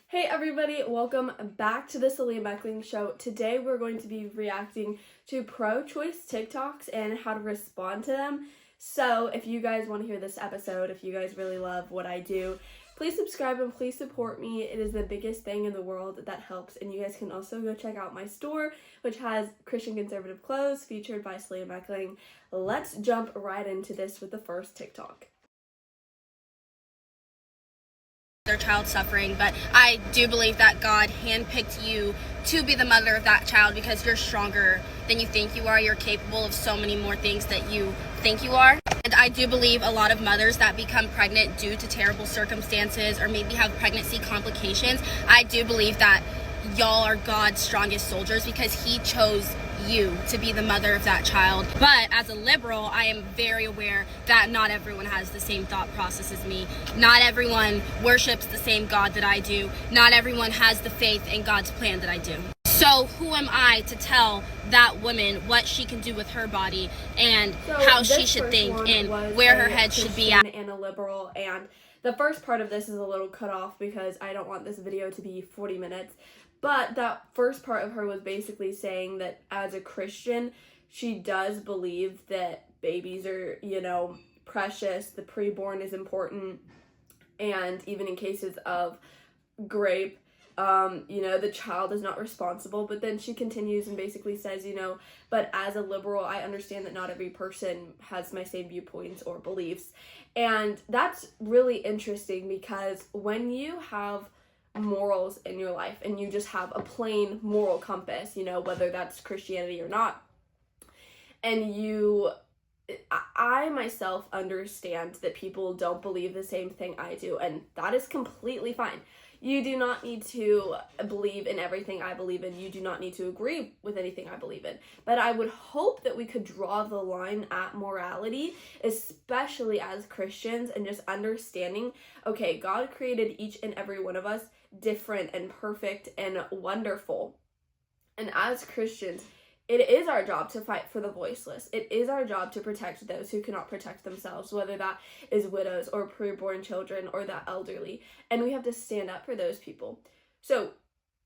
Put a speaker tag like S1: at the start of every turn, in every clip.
S1: Hey everybody, welcome back to the soliamechling show. Today we're going to be reacting to pro-choice TikToks and how to respond to them. So if you guys want to hear this episode, if you guys really love what I do, please subscribe and please support me. It is the biggest thing in the world that helps. And you guys can also go check out my store, which has Christian conservative clothes featured by soliamechling. Let's jump right into this with the first TikTok.
S2: Their child suffering, but I do believe that God handpicked you to be the mother of that child because you're stronger than you think you are. You're capable of so many more things that you think you are. And I do believe a lot of mothers that become pregnant due to terrible circumstances or maybe have pregnancy complications, I do believe that y'all are God's strongest soldiers because He chose you to be the mother of that child. But as a liberal, I am very aware that not everyone has the same thought process as me. Not everyone worships the same God that I do. Not everyone has the faith in God's plan that I do. So who am I to tell that woman what she can do with her body and how she should think and where her head should be at?
S1: And a liberal, and the first part of this is a little cut off because I don't want this video to be 40 minutes. But that first part of her was basically saying that as a Christian, she does believe that babies are, precious, the preborn is important, and even in cases of rape, the child is not responsible. But then she continues and basically says, but as a liberal, I understand that not every person has my same viewpoints or beliefs. And that's really interesting because when you have morals in your life and you just have a plain moral compass, whether that's Christianity or not, and I myself understand that people don't believe the same thing I do, and that is completely fine. You do not need to believe in everything I believe in. You do not need to agree with anything I believe in. But I would hope that we could draw the line at morality, especially as Christians, and just understanding, okay, God created each and every one of us different and perfect and wonderful. And as Christians, it is our job to fight for the voiceless. It is our job to protect those who cannot protect themselves, whether that is widows or preborn children or the elderly. And we have to stand up for those people. So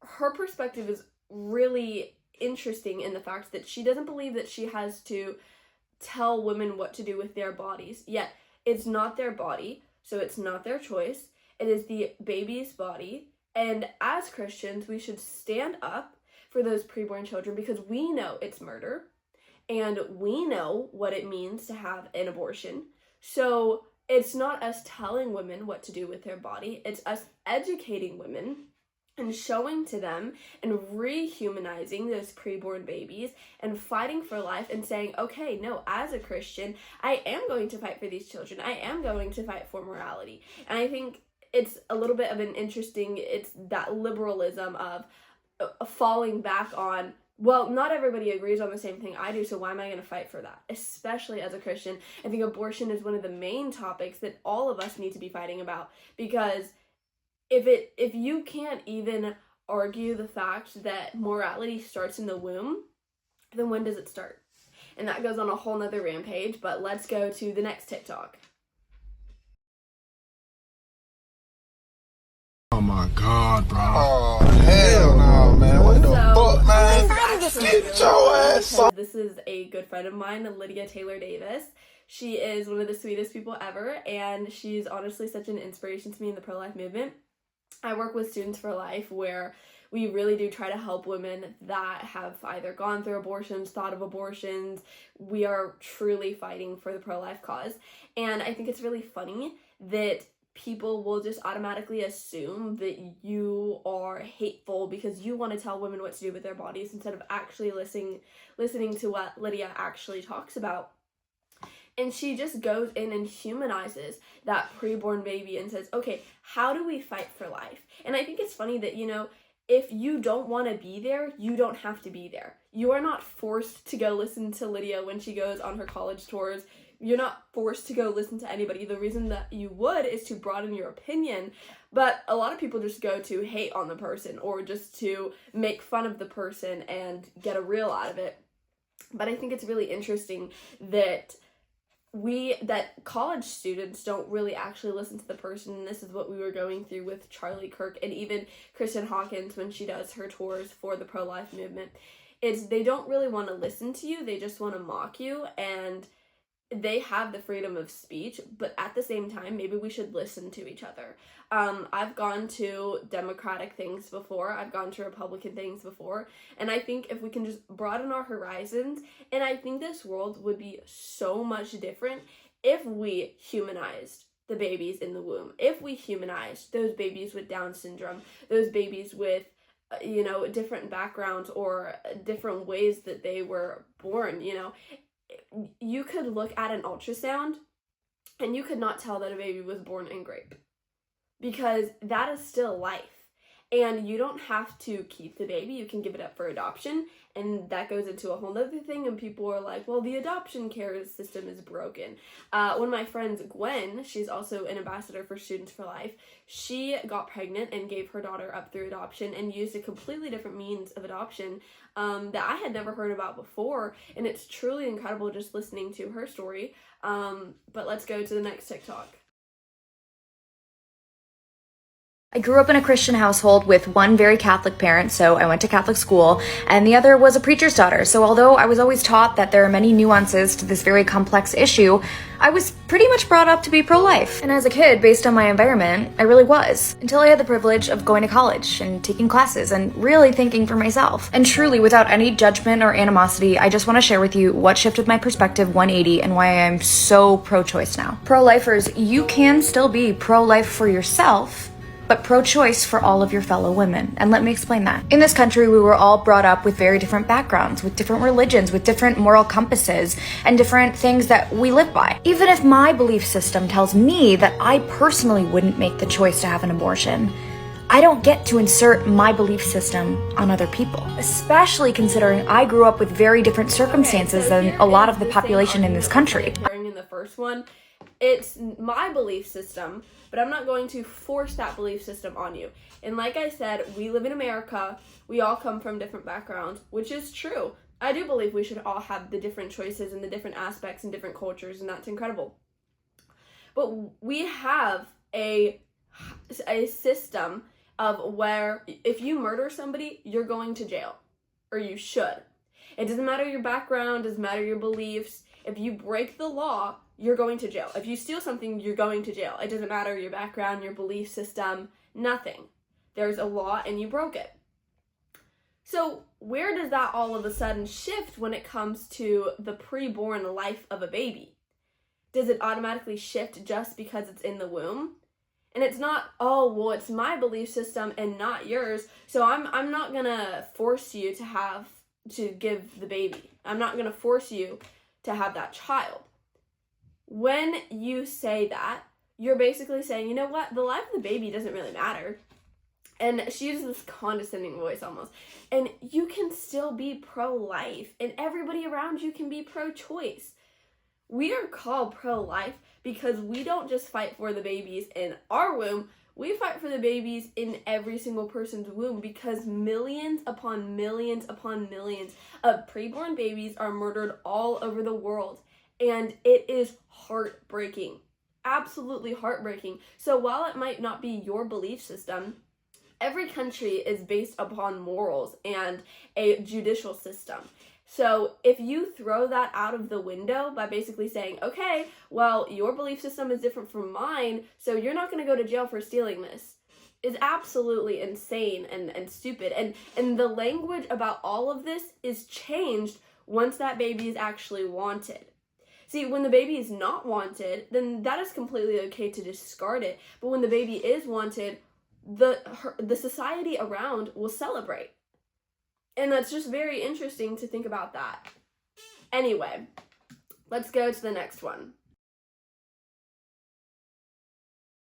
S1: her perspective is really interesting in the fact that she doesn't believe that she has to tell women what to do with their bodies. Yet it's not their body, so it's not their choice. It is the baby's body. And as Christians, we should stand up for those preborn children because we know it's murder and we know what it means to have an abortion. So it's not us telling women what to do with their body, it's us educating women and showing to them and rehumanizing those preborn babies and fighting for life and saying, okay, no, as a Christian, I am going to fight for these children. I am going to fight for morality. And I think it's a little bit of an interesting, it's that liberalism of falling back on, well, not everybody agrees on the same thing I do, so why am I going to fight for that? Especially as a Christian, I think abortion is one of the main topics that all of us need to be fighting about, because if you can't even argue the fact that morality starts in the womb, then when does it start? And that goes on a whole nother rampage, but let's go to the next TikTok.
S3: Oh my God, bro.
S4: Oh, hell no, man. What the fuck, man? Get your ass off.
S1: This is a good friend of mine, Lydia Taylor Davis. She is one of the sweetest people ever, and she's honestly such an inspiration to me in the pro-life movement. I work with Students for Life, where we really do try to help women that have either gone through abortions, thought of abortions. We are truly fighting for the pro-life cause. And I think it's really funny that people will just automatically assume that you are hateful because you want to tell women what to do with their bodies instead of actually listening to what Lydia actually talks about. And she just goes in and humanizes that preborn baby and says, okay, how do we fight for life? And I think it's funny that, if you don't want to be there, you don't have to be there. You are not forced to go listen to Lydia when she goes on her college tours. You're not forced to go listen to anybody. The reason that you would is to broaden your opinion. But a lot of people just go to hate on the person or just to make fun of the person and get a reel out of it. But I think it's really interesting that that college students don't really actually listen to the person, and this is what we were going through with Charlie Kirk and even Kristen Hawkins when she does her tours for the pro-life movement. It's they don't really want to listen to you, they just want to mock you, and they have the freedom of speech, but at the same time, maybe we should listen to each other. I've gone to Democratic things before, I've gone to Republican things before, and I think if we can just broaden our horizons, and I think this world would be so much different if we humanized the babies in the womb, if we humanized those babies with Down syndrome, those babies with different backgrounds or different ways that they were born. You could look at an ultrasound and you could not tell that a baby was born in grape, because that is still life. And you don't have to keep the baby, you can give it up for adoption, and that goes into a whole other thing, and people are like, well, the adoption care system is broken. One of my friends, Gwen, she's also an ambassador for Students for Life, she got pregnant and gave her daughter up through adoption and used a completely different means of adoption that I had never heard about before, and it's truly incredible just listening to her story. But let's go to the next TikTok.
S5: I grew up in a Christian household with one very Catholic parent, so I went to Catholic school, and the other was a preacher's daughter. So although I was always taught that there are many nuances to this very complex issue, I was pretty much brought up to be pro-life. And as a kid, based on my environment, I really was. Until I had the privilege of going to college and taking classes and really thinking for myself. And truly, without any judgment or animosity, I just want to share with you what shifted my perspective 180 and why I'm so pro-choice now. Pro-lifers, you can still be pro-life for yourself, but pro-choice for all of your fellow women. And let me explain that. In this country, we were all brought up with very different backgrounds, with different religions, with different moral compasses, and different things that we live by. Even if my belief system tells me that I personally wouldn't make the choice to have an abortion, I don't get to insert my belief system on other people, especially considering I grew up with very different circumstances than a lot of the population in this country.
S1: In the first one, it's my belief system, but I'm not going to force that belief system on you. And like I said, we live in America, we all come from different backgrounds, which is true. I do believe we should all have the different choices and the different aspects and different cultures, and that's incredible. But we have a system of where if you murder somebody, you're going to jail, or you should. It doesn't matter your background, doesn't matter your beliefs. If you break the law, you're going to jail. If you steal something, you're going to jail. It doesn't matter your background, your belief system, nothing. There's a law and you broke it. So where does that all of a sudden shift when it comes to the preborn life of a baby? Does it automatically shift just because it's in the womb? And it's not, oh, well, it's my belief system and not yours, so I'm not gonna force you to give the baby. I'm not gonna force you to have that child. When you say that, you're basically saying, you know what, the life of the baby doesn't really matter. And she uses this condescending voice almost. And you can still be pro-life, and everybody around you can be pro-choice. We are called pro-life because we don't just fight for the babies in our womb, we fight for the babies in every single person's womb, because millions upon millions upon millions of preborn babies are murdered all over the world. And it is heartbreaking, absolutely heartbreaking. So while it might not be your belief system, every country is based upon morals and a judicial system. So if you throw that out of the window by basically saying, okay, well, your belief system is different from mine, so you're not going to go to jail for stealing this, is absolutely insane and stupid. And the language about all of this is changed once that baby is actually wanted. See, when the baby is not wanted, then that is completely okay to discard it. But when the baby is wanted, the society around will celebrate. And that's just very interesting to think about that. Anyway, let's go to the next one.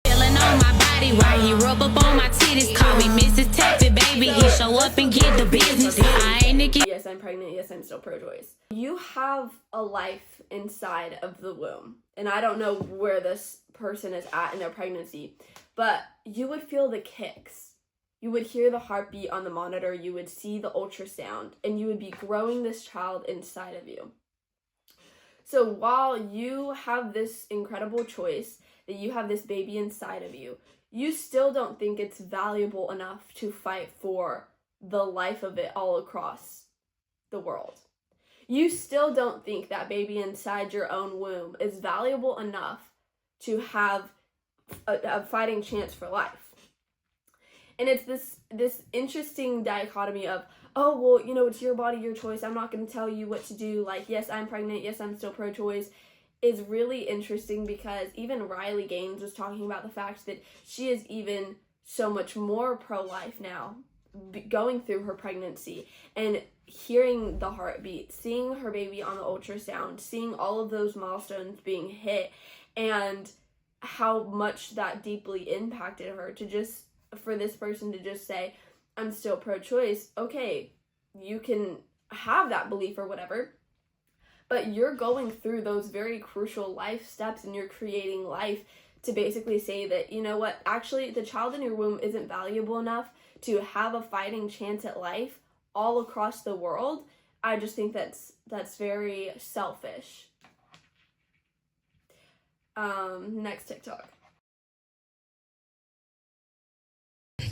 S6: Feeling on my body while he rub up on my titties. Call me Mrs. Taffy, baby. He show up and get the business. I ain't Nikki.
S1: Yes, I'm pregnant. Yes, I'm still pro-choice. You have a life inside of the womb. And I don't know where this person is at in their pregnancy, but you would feel the kicks. You would hear the heartbeat on the monitor, you would see the ultrasound, and you would be growing this child inside of you. So while you have this incredible choice, that you have this baby inside of you, you still don't think it's valuable enough to fight for the life of it all across the world. You still don't think that baby inside your own womb is valuable enough to have a fighting chance for life. And it's this interesting dichotomy of, oh, well, you know, it's your body, your choice. I'm not going to tell you what to do. Like, yes, I'm pregnant. Yes, I'm still pro-choice. Is really interesting because even Riley Gaines was talking about the fact that she is even so much more pro-life now, going through her pregnancy and hearing the heartbeat, seeing her baby on the ultrasound, seeing all of those milestones being hit, and how much that deeply impacted her to just, for this person to just say, I'm still pro-choice. Okay, you can have that belief or whatever, but you're going through those very crucial life steps and you're creating life to basically say that, you know what, actually the child in your womb isn't valuable enough to have a fighting chance at life all across the world. I just think that's very selfish. Next TikTok.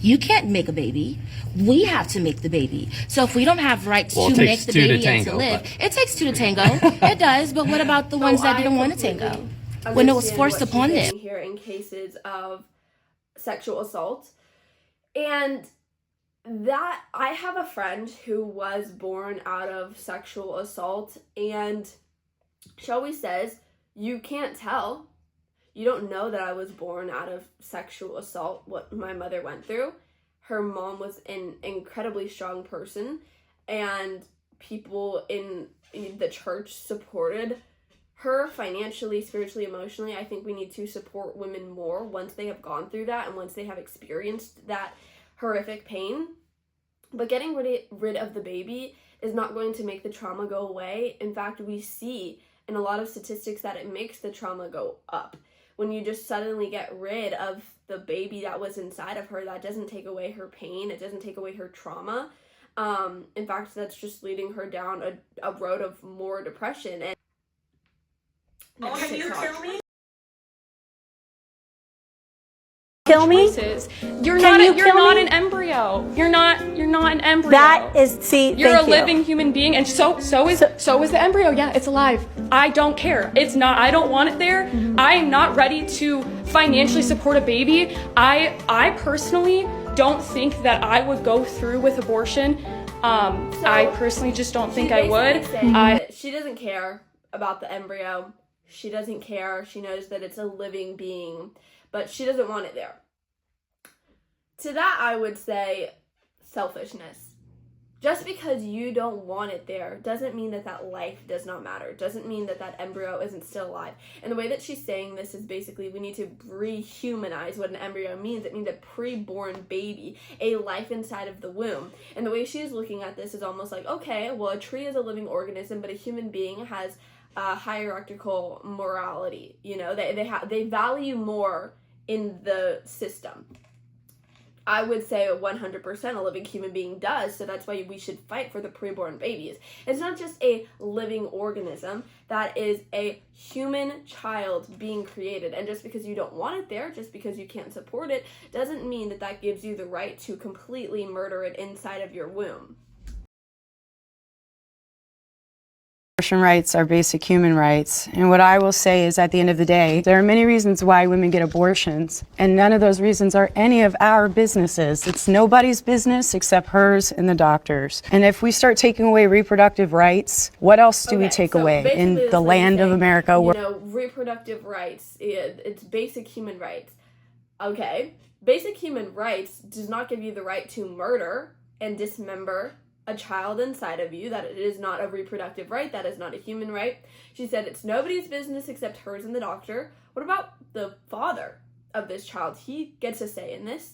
S7: You can't make a baby. We have to make the baby. So if we don't have rights to make the baby and to live, it takes two to tango. It does. But what about the ones that didn't want to tango when it was forced upon them?
S1: Here in cases of sexual assault, and that I have a friend who was born out of sexual assault, and she always says, you can't tell. You don't know that I was born out of sexual assault, what my mother went through. Her mom was an incredibly strong person, and people in the church supported her financially, spiritually, emotionally. I think we need to support women more once they have gone through that and once they have experienced that horrific pain. But getting rid of the baby is not going to make the trauma go away. In fact, we see in a lot of statistics that it makes the trauma go up. When you just suddenly get rid of the baby that was inside of her, that doesn't take away her pain. It doesn't take away her trauma. In fact, that's just leading her down a road of more depression. And
S8: can you kill me?
S9: Kill me?
S8: You're not an embryo. You're not an embryo.
S9: That is, see,
S8: you're
S9: thank
S8: a living human being, and so is the embryo. Yeah, it's alive. I don't care. It's not. I don't want it there. I am not ready to financially support a baby. I personally don't think that I would go through with abortion. I personally just don't think I would.
S1: She doesn't care about the embryo. She doesn't care. She knows that it's a living being, but she doesn't want it there. To that, I would say selfishness. Just because you don't want it there doesn't mean that that life does not matter. Doesn't mean that that embryo isn't still alive. And the way that she's saying this is basically we need to rehumanize what an embryo means. It means a preborn baby, a life inside of the womb. And the way she's looking at this is almost like, okay, well, a tree is a living organism, but a human being has hierarchical morality. You know, they value more in the system. I would say 100% a living human being does, so that's why we should fight for the preborn babies. It's not just a living organism, that is a human child being created, and just because you don't want it there, just because you can't support it, doesn't mean that that gives you the right to completely murder it inside of your womb.
S10: Abortion rights are basic human rights, and what I will say is at the end of the day, there are many reasons why women get abortions, and none of those reasons are any of our businesses. It's nobody's business except hers and the doctor's. And if we start taking away reproductive rights, what else do we take away in the land of America?
S1: You know, reproductive rights, it's basic human rights. Okay, basic human rights does not give you the right to murder and dismember a child inside of you. That it is not a reproductive right. That is not a human right. She said it's nobody's business except hers and the doctor. What about the father of this child? He gets a say in this.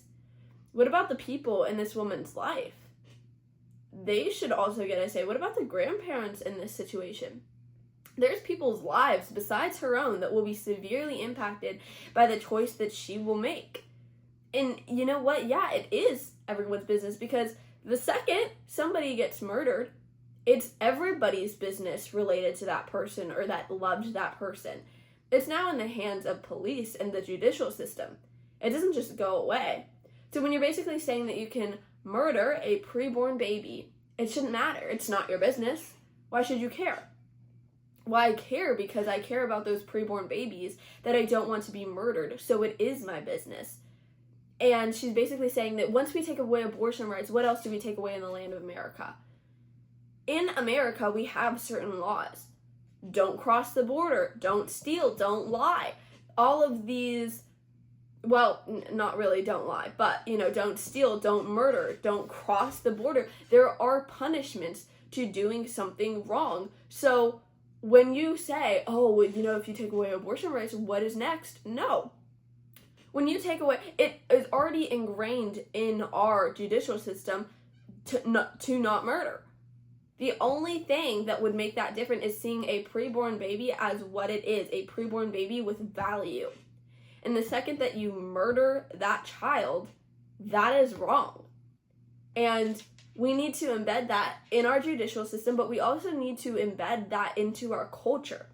S1: What about the people in this woman's life? They should also get a say. What about the grandparents in this situation? There's people's lives besides her own that will be severely impacted by the choice that she will make. And you know what? Yeah, it is everyone's business, because the second somebody gets murdered It's everybody's business related to that person or that loved that person. It's now in the hands of police and the judicial system. It doesn't just go away. So when you're basically saying that you can murder a preborn baby, it shouldn't matter. It's not your business. Why should you care? Well, I care because I care about those preborn babies that I don't want to be murdered. So it is my business. And she's basically saying that once we take away abortion rights, what else do we take away in the land of America? In America, we have certain laws. Don't cross the border. Don't steal. Don't lie. All of these, well, not really don't lie, but, don't steal, don't murder, don't cross the border. There are punishments to doing something wrong. So when you say, oh, if you take away abortion rights, what is next? No. When you take away, it is already ingrained in our judicial system to not murder. The only thing that would make that different is seeing a preborn baby as what it is, a preborn baby with value. And the second that you murder that child, that is wrong. And we need to embed that in our judicial system, but we also need to embed that into our culture.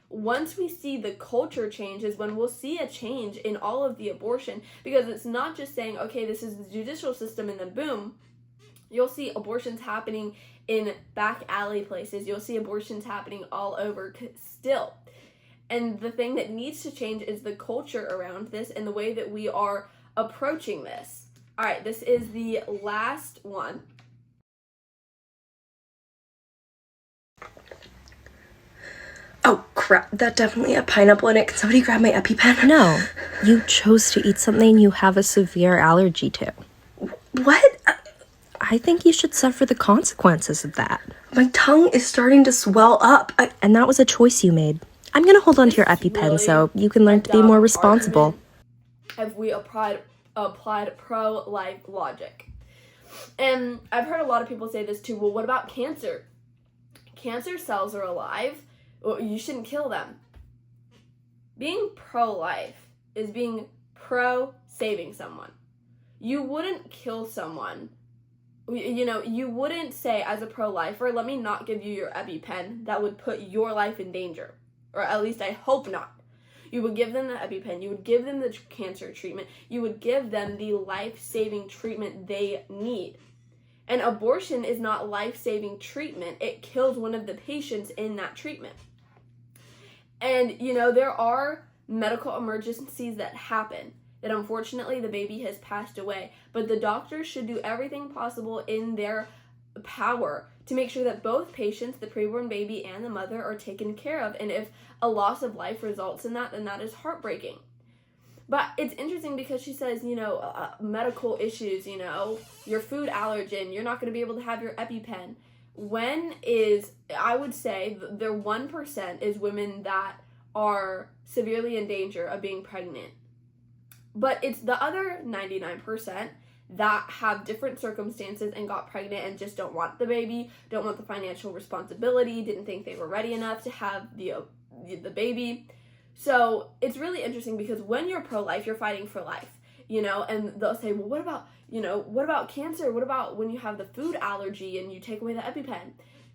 S1: Once we see the culture change is when we'll see a change in all of the abortion, because it's not just saying, okay, this is the judicial system and then boom, you'll see abortions happening in back alley places. You'll see abortions happening all over still. And the thing that needs to change is the culture around this and the way that we are approaching this. All right, this is the last one.
S11: Oh, crap. That definitely had pineapple in it. Can somebody grab my EpiPen?
S12: No. You chose to eat something you have a severe allergy to.
S11: What?
S12: I think you should suffer the consequences of that.
S11: My tongue is starting to swell up.
S12: And that was a choice you made. I'm going to hold on to your EpiPen really so you can learn to be more responsible.
S1: If we applied pro-life logic. And I've heard a lot of people say this too. Well, what about cancer? Cancer cells are alive. Well, you shouldn't kill them. Being pro-life is being pro-saving someone. You wouldn't kill someone. You wouldn't say as a pro-lifer, let me not give you your EpiPen. That would put your life in danger. Or at least I hope not. You would give them the EpiPen. You would give them the cancer treatment. You would give them the life-saving treatment they need. And abortion is not life-saving treatment. It kills one of the patients in that treatment. And, there are medical emergencies that happen. That unfortunately the baby has passed away. But the doctors should do everything possible in their power to make sure that both patients, the preborn baby and the mother, are taken care of. And if a loss of life results in that, then that is heartbreaking. But it's interesting because she says, medical issues, your food allergen, you're not going to be able to have your EpiPen. I would say the 1% is women that are severely in danger of being pregnant. But it's the other 99% that have different circumstances and got pregnant and just don't want the baby, don't want the financial responsibility, didn't think they were ready enough to have the baby. So it's really interesting because when you're pro-life, you're fighting for life, and they'll say, well, what about cancer? What about when you have the food allergy and you take away the EpiPen?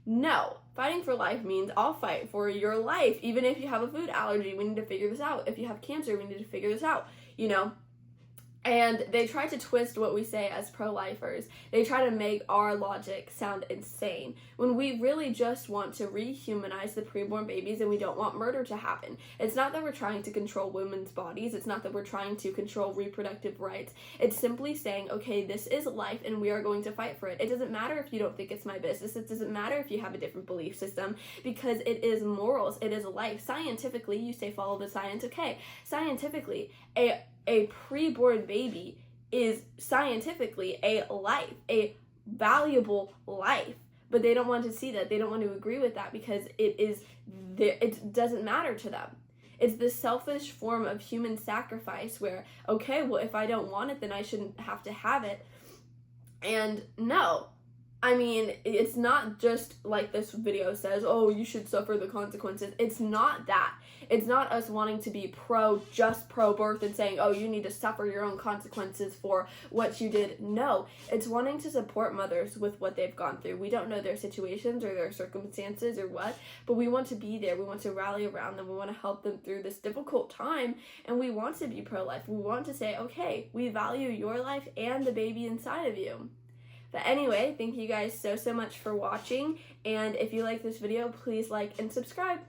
S1: No, fighting for life means I'll fight for your life. Even if you have a food allergy, we need to figure this out. If you have cancer, we need to figure this out, And they try to twist what we say as pro-lifers. They try to make our logic sound insane when we really just want to rehumanize the preborn babies and we don't want murder to happen. It's not that we're trying to control women's bodies. It's not that we're trying to control reproductive rights. It's simply saying, okay, this is life and we are going to fight for it. It doesn't matter if you don't think it's my business. It doesn't matter if you have a different belief system because it is morals. It is life. Scientifically, you say follow the science. Okay, scientifically, a preborn baby is scientifically a life, a valuable life. But they don't want to see that. They don't want to agree with that because it doesn't matter to them. It's this selfish form of human sacrifice where, okay, well, if I don't want it, then I shouldn't have to have it. And no, I mean, it's not just like this video says, oh, you should suffer the consequences. It's not that. It's not us wanting to be just pro-birth and saying, oh, you need to suffer your own consequences for what you did. No, it's wanting to support mothers with what they've gone through. We don't know their situations or their circumstances or what, but we want to be there. We want to rally around them. We want to help them through this difficult time, and we want to be pro-life. We want to say, okay, we value your life and the baby inside of you. But anyway, thank you guys so much for watching, and if you like this video, please like and subscribe.